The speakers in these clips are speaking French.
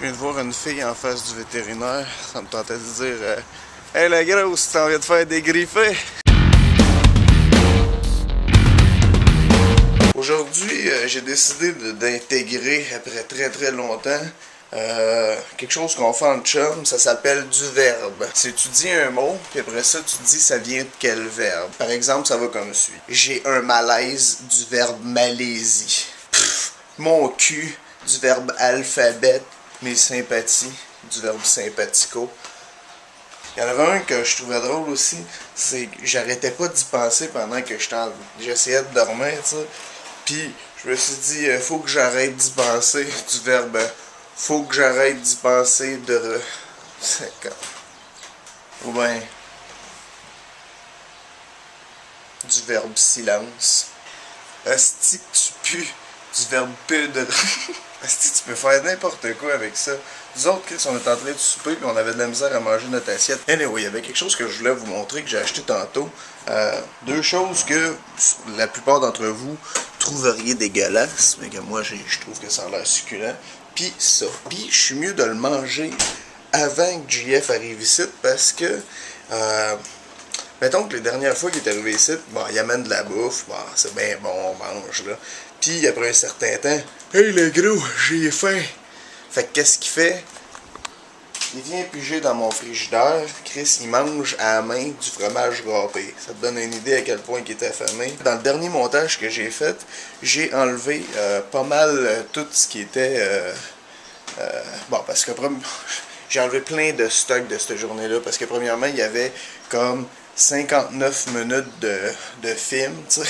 Je viens de voir une fille en face du vétérinaire. Ça me tentait de dire hey la grosse, tu t'en viens de faire dégriffer? Aujourd'hui, j'ai décidé d'intégrer, après très longtemps, quelque chose qu'on fait en chum, ça s'appelle du verbe. C'est tu dis un mot, puis après ça, tu dis ça vient de quel verbe. Par exemple, ça va comme suit. J'ai un malaise du verbe Malaisie. Pff, mon cul du verbe alphabet. Mes sympathies du verbe sympathico. Il y en avait un que je trouvais drôle aussi, c'est que j'arrêtais pas d'y penser pendant que j'essayais de dormir, tu sais. Puis je me suis dit, faut que j'arrête d'y penser du verbe. Faut que j'arrête d'y penser de. Ou bien. Du verbe silence. Asti que tu pues. Du verbe pudre. Asti, tu peux faire n'importe quoi avec ça. Nous autres, Chris, on était en train de souper et on avait de la misère à manger notre assiette. Anyway, il y avait quelque chose que je voulais vous montrer que j'ai acheté tantôt. Deux choses que la plupart d'entre vous trouveriez dégueulasses, mais que moi, je trouve que ça a l'air succulent. Puis ça. Puis je suis mieux de le manger avant que JF arrive ici parce que... mettons que les dernières fois qu'il est arrivé ici, bon, il amène de la bouffe, bon, c'est bien bon, on mange, là. Puis après un certain temps, hey le gros, j'ai faim. Fait que qu'est-ce qu'il fait? Il vient piger dans mon frigidaire. Chris, il mange à la main du fromage râpé. Ça te donne une idée à quel point il était affamé. Dans le dernier montage que j'ai fait, j'ai enlevé pas mal tout ce qui était... bon, parce que j'ai enlevé plein de stocks de cette journée-là. Parce que premièrement, il y avait comme 59 minutes de film, tu sais.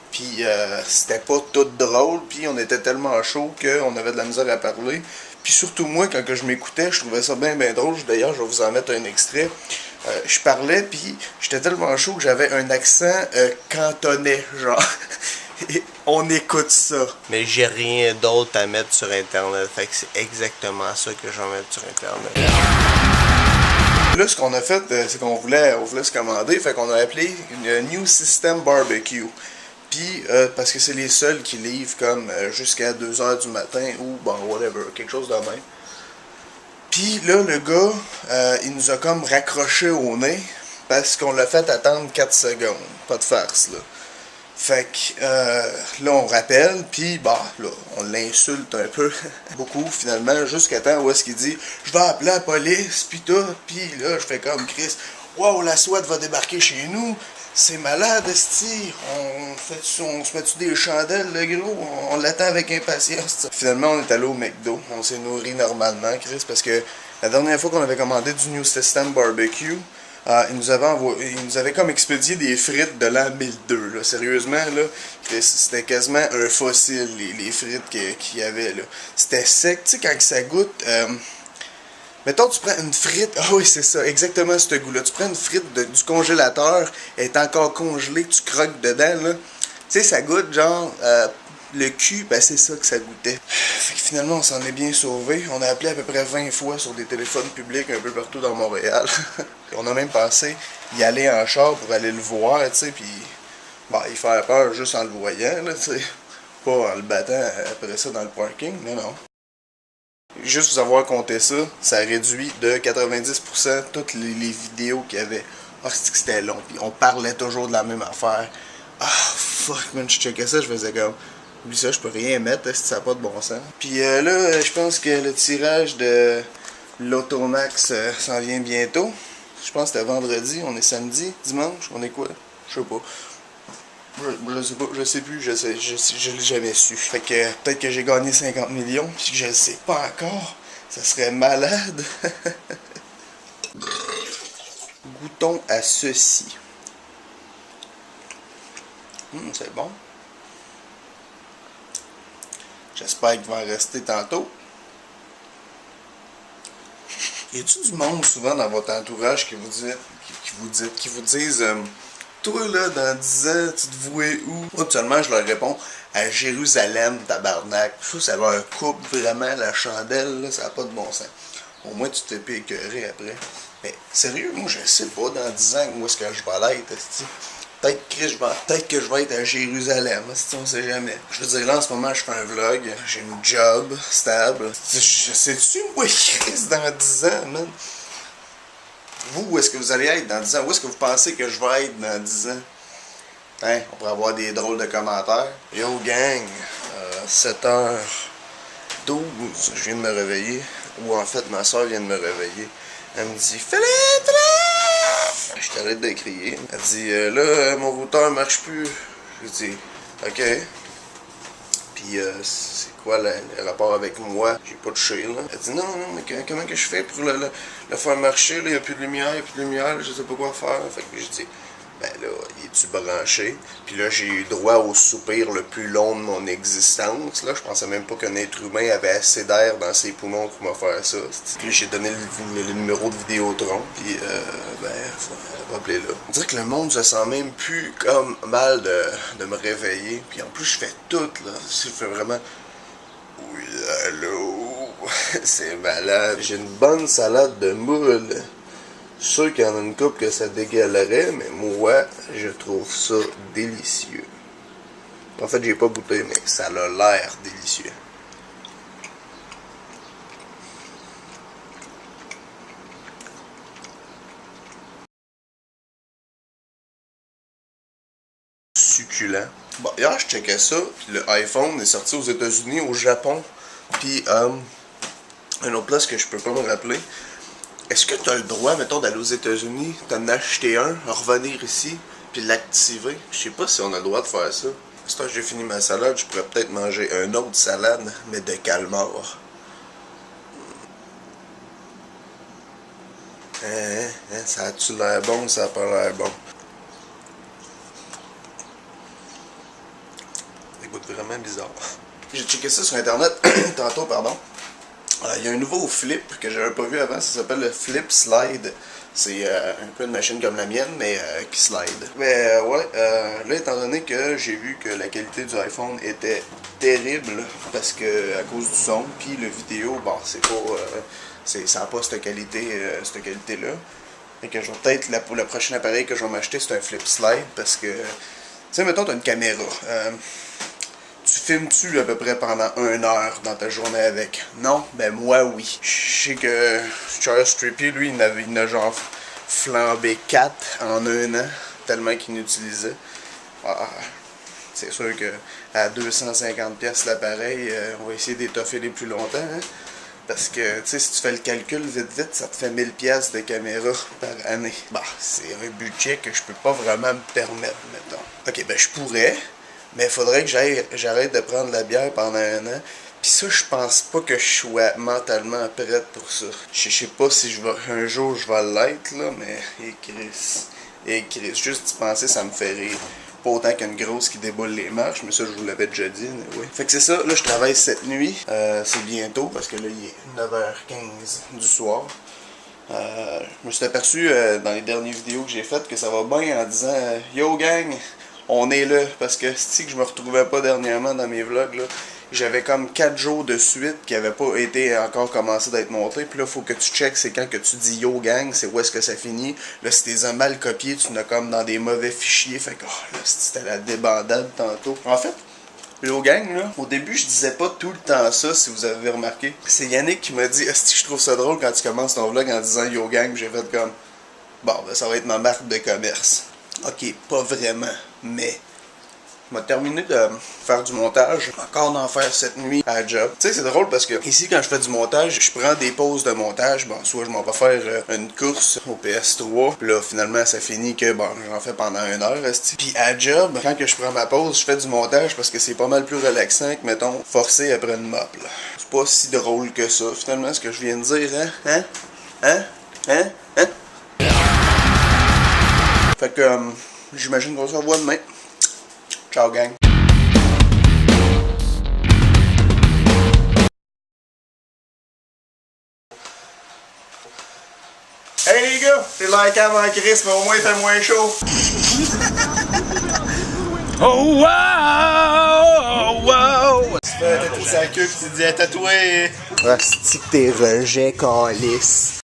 Puis c'était pas tout drôle, puis on était tellement chaud qu'on avait de la misère à parler. Puis surtout moi, quand que je m'écoutais, je trouvais ça bien drôle. D'ailleurs, je vais vous en mettre un extrait. Je parlais, puis j'étais tellement chaud que j'avais un accent cantonais, genre. Et on écoute ça. Mais j'ai rien d'autre à mettre sur Internet, fait que c'est exactement ça que je vais mettre sur Internet. Là, ce qu'on a fait, c'est qu'on voulait se commander, fait qu'on a appelé une New System Barbecue. Puis, parce que c'est les seuls qui livrent comme jusqu'à 2h du matin ou bon, whatever, quelque chose de même. Puis là, le gars, il nous a comme raccroché au nez parce qu'on l'a fait attendre 4 secondes. Pas de farce, là. Fait que là, on rappelle, puis bah, là, on l'insulte un peu, beaucoup finalement, jusqu'à temps où est-ce qu'il dit « Je vais appeler la police, puis tout. » Puis là, je fais comme Chris « Wow, la SWAT va débarquer chez nous. » C'est malade, esti. On se met-tu des chandelles, le gros? On l'attend avec impatience. Finalement, on est allé au McDo. On s'est nourri normalement, Chris, parce que la dernière fois qu'on avait commandé du New System Barbecue, il nous avait comme expédié des frites de l'an 1002. Là. Sérieusement, là, c'était quasiment un fossile, les frites qu'il y avait. Là. C'était sec. Tu sais, quand ça goûte... mettons, tu prends une frite, ah oui, c'est ça, exactement ce goût-là. Tu prends une frite du congélateur, elle est encore congelée, tu croques dedans, là. Tu sais, ça goûte genre, le cul, ben c'est ça que ça goûtait. Fait que finalement, on s'en est bien sauvé. On a appelé à peu près 20 fois sur des téléphones publics un peu partout dans Montréal. On a même pensé y aller en char pour aller le voir, tu sais, puis bah, il faire peur juste en le voyant, là, tu sais. Pas en le battant après ça dans le parking, non. Juste vous avoir compté ça, ça réduit de 90% toutes les vidéos qu'il y avait. Ah, c'était long, puis on parlait toujours de la même affaire. Ah, fuck, man, je checkais ça, je faisais comme... Oublie ça, je peux rien mettre, ça n'a pas de bon sens. Puis là, je pense que le tirage de l'Automax s'en vient bientôt. Je pense que c'était vendredi, on est samedi, dimanche, on est quoi? Je sais pas. Je sais plus, je l'ai jamais su. Fait que peut-être que j'ai gagné 50 millions, puis que je le sais pas encore. Ça serait malade. Goûtons à ceci. C'est bon. J'espère qu'il va en rester tantôt. Y a-tu du monde souvent dans votre entourage qui vous disent toi, là, dans 10 ans, tu te vouais où? Moi, actuellement, je leur réponds à Jérusalem, tabarnak. Je trouve que ça va un couple vraiment, la chandelle, là, ça n'a pas de bon sens. Au moins, tu t'es pas écœuré après. Mais sérieux, moi, je sais pas dans 10 ans où est-ce que je vais l'être, esti. Peut-être que je vais être à Jérusalem, si on sait jamais. Je veux dire, là, en ce moment, je fais un vlog. J'ai une job stable. Je sais-tu, moi, Chris, dans 10 ans, man? Vous, où est-ce que vous allez être dans 10 ans? Où est-ce que vous pensez que je vais être dans 10 ans? Hein? On pourrait avoir des drôles de commentaires. Yo, gang! 7h12, je viens de me réveiller. Ou en fait, ma soeur vient de me réveiller. Elle me dit, Philippe! Je t'arrête de crier. Elle dit, là, mon routeur marche plus. Je dis, ok. Puis, c'est quoi le rapport avec moi? J'ai pas touché, là. Elle dit, non, mais comment que je fais pour le faire marcher? Là, il n'y a plus de lumière, je sais pas quoi faire. Fait que je dis, ben là, il est-tu branché? Puis là, j'ai eu droit au soupir le plus long de mon existence. Là, je pensais même pas qu'un être humain avait assez d'air dans ses poumons pour me faire ça. Puis j'ai donné le numéro de Vidéotron. Puis, ben, faut appeler là. On dirait que le monde se sent même plus comme mal de me réveiller. Puis en plus, je fais tout, là. Je fais vraiment... Oui, allô? C'est malade. J'ai une bonne salade de moules. Je suis sûr qu'il y en a une couple que ça dégueulerait, mais moi, je trouve ça délicieux. En fait, j'ai pas goûté, mais ça a l'air délicieux. Succulent. Bon, hier, je checkais ça, puis le iPhone est sorti aux États-Unis, au Japon, puis une autre place que je peux pas me rappeler. Est-ce que tu as le droit, mettons, d'aller aux États-Unis, t'en acheter un, revenir ici, puis l'activer? Je sais pas si on a le droit de faire ça. Si j'ai fini ma salade, je pourrais peut-être manger une autre salade, mais de calmar. Ça a-tu l'air bon, ça a pas l'air bon? Ça goûte vraiment bizarre. J'ai checké ça sur internet, tantôt, pardon. Il y a un nouveau flip que j'avais pas vu avant, ça s'appelle le Flip Slide. C'est un peu une machine comme la mienne, mais qui slide. Mais ouais, là, étant donné que j'ai vu que la qualité du iPhone était terrible, parce que à cause du son, puis le vidéo, bon, c'est pas... ça n'a pas cette qualité-là. Et que je vais peut-être, pour le prochain appareil que je vais m'acheter, c'est un Flip Slide, parce que, tu sais, mettons, tu as une caméra. Tu filmes-tu à peu près pendant 1 heure dans ta journée avec? Non? Ben moi oui. Je sais que Charles Strippy, lui, il n'a genre flambé 4 en 1 an, tellement qu'il n'utilisait. C'est sûr que à 250$ l'appareil, on va essayer d'étoffer les plus longtemps, hein? Parce que, tu sais, si tu fais le calcul vite, ça te fait 1000$ de caméra par année. Bah, c'est un budget que je peux pas vraiment me permettre, mettons. Ok, ben je pourrais. Mais il faudrait que j'arrête de prendre la bière pendant 1 an. Puis ça, je pense pas que je sois mentalement prête pour ça. Je sais pas si un jour je vais l'être, là, mais... Et Chris, juste d'y penser, ça me fait rire. Pas autant qu'une grosse qui déboule les marches, mais ça, je vous l'avais déjà dit, mais oui. Fait que c'est ça, là, je travaille cette nuit. C'est bientôt, parce que là, il est 9h15 du soir. Je me suis aperçu dans les dernières vidéos que j'ai faites que ça va bien en disant « Yo gang !» On est là, parce que si que je me retrouvais pas dernièrement dans mes vlogs, là, j'avais comme 4 jours de suite qui n'avaient pas été encore commencé d'être montés. Puis là, faut que tu checkes, c'est quand que tu dis yo gang, c'est où est-ce que ça finit. Là, si t'es mal copié, tu n'as comme dans des mauvais fichiers. Fait que là, c'était la débandade tantôt. En fait, yo gang, là, au début, je disais pas tout le temps ça, si vous avez remarqué. C'est Yannick qui m'a dit, est-ce que je trouve ça drôle quand tu commences ton vlog en disant yo gang, j'ai fait comme, bon, ben, ça va être ma marque de commerce. Ok, pas vraiment, mais je vais terminer de faire du montage, encore d'en faire cette nuit à la job. Tu sais, c'est drôle parce que ici, quand je fais du montage, je prends des pauses de montage. Bon, soit je m'en vais faire une course au PS3, puis là, finalement, ça finit que, bon, j'en fais pendant 1 heure, resti. Puis à la job, quand que je prends ma pause, je fais du montage parce que c'est pas mal plus relaxant que, mettons, forcer après une mop, là. C'est pas si drôle que ça, finalement, ce que je viens de dire, hein? Fait que, j'imagine qu'on se revoit demain. Ciao, gang. Hey les gars, c'est like avant Chris, mais au moins il fait moins chaud. Oh wow, wow. Tu fais tatouer sa queue pis tu dis à tatouer. Ah, c'est que tes rejets, calice.